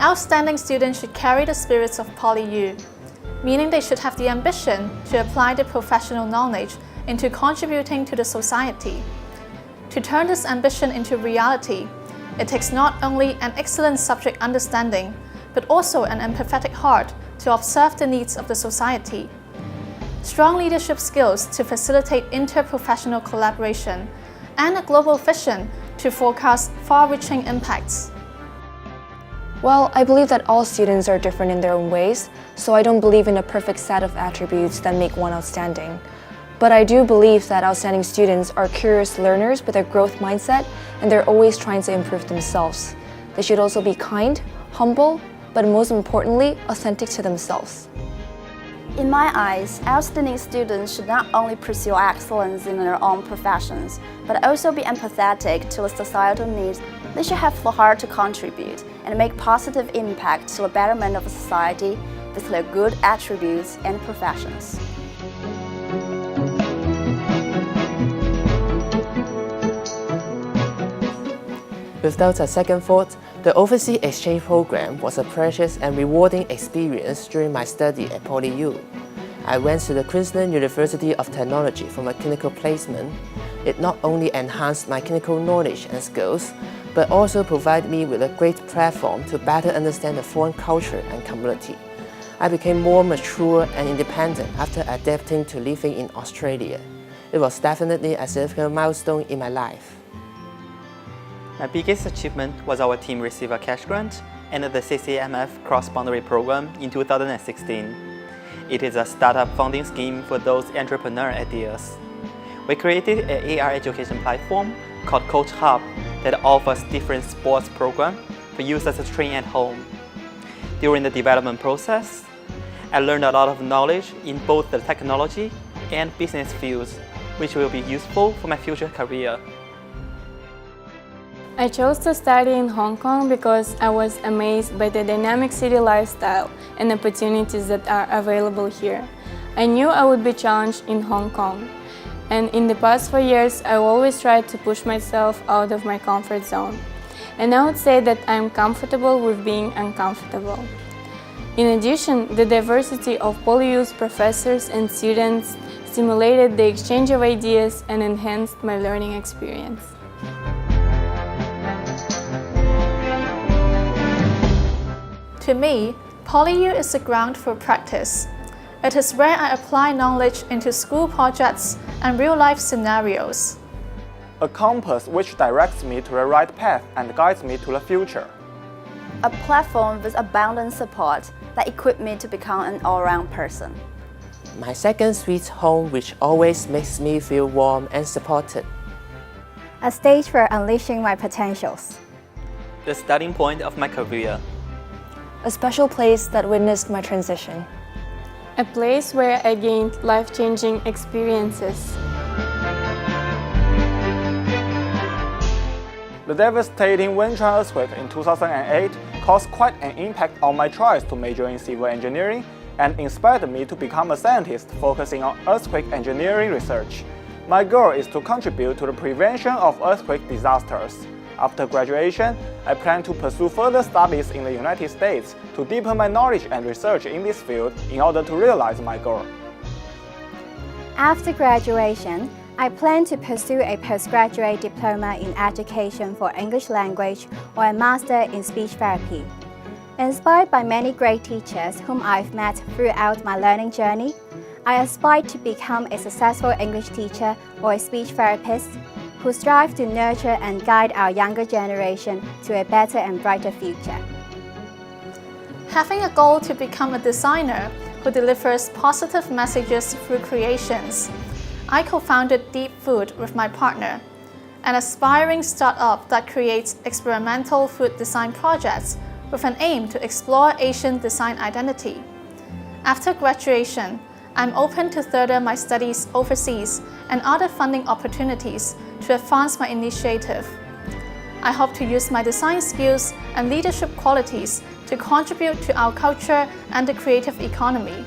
outstanding student should carry the spirits of PolyU, meaning they should have the ambition to apply their professional knowledge into contributing to the society. To turn this ambition into reality, it takes not only an excellent subject understanding, but also an empathetic heart to observe the needs of the society. Strong leadership skills to facilitate interprofessional collaboration, and a global vision to forecast far-reaching impacts. Well, I believe that all students are different in their own ways, so I don't believe in a perfect set of attributes that make one outstanding. But I do believe that outstanding students are curious learners with a growth mindset, and they're always trying to improve themselves. They should also be kind, humble, but most importantly, authentic to themselves. In my eyes, outstanding students should not only pursue excellence in their own professions, but also be empathetic to the societal needs. They should have the heart to contribute and make positive impact to the betterment of society with their good attributes and professions. Without a second thought, the overseas exchange program was a precious and rewarding experience during my study at PolyU. I went to the Queensland University of Technology for my clinical placement. It not only enhanced my clinical knowledge and skills, but also provided me with a great platform to better understand the foreign culture and community. I became more mature and independent after adapting to living in Australia. It was definitely a significant milestone in my life. My biggest achievement was our team received a cash grant and the CCMF cross-boundary program in 2016. It is a startup funding scheme for those entrepreneur ideas. We created an AR education platform called Coach Hub that offers different sports programs for users to train at home. During the development process, I learned a lot of knowledge in both the technology and business fields, which will be useful for my future career. I chose to study in Hong Kong because I was amazed by the dynamic city lifestyle and opportunities that are available here. I knew I would be challenged in Hong Kong, and in the past 4 years I always tried to push myself out of my comfort zone. And I would say that I'm comfortable with being uncomfortable. In addition, the diversity of PolyU's professors and students stimulated the exchange of ideas and enhanced my learning experience. To me, PolyU is the ground for practice. It is where I apply knowledge into school projects and real-life scenarios. A compass which directs me to the right path and guides me to the future. A platform with abundant support that equipped me to become an all-round person. My second sweet home which always makes me feel warm and supported. A stage for unleashing my potentials. The starting point of my career. A special place that witnessed my transition. A place where I gained life-changing experiences. The devastating Wenchuan earthquake in 2008 caused quite an impact on my choice to major in civil engineering and inspired me to become a scientist focusing on earthquake engineering research. My goal is to contribute to the prevention of earthquake disasters. After graduation, I plan to pursue further studies in the United States to deepen my knowledge and research in this field in order to realize my goal. After graduation, I plan to pursue a postgraduate diploma in education for English language or a master in speech therapy. Inspired by many great teachers whom I've met throughout my learning journey, I aspire to become a successful English teacher or a speech therapist who strive to nurture and guide our younger generation to a better and brighter future. Having a goal to become a designer who delivers positive messages through creations, I co-founded Deep Food with my partner, an aspiring startup that creates experimental food design projects with an aim to explore Asian design identity. After graduation, I'm open to further my studies overseas and other funding opportunities to advance my initiative. I hope to use my design skills and leadership qualities to contribute to our culture and the creative economy.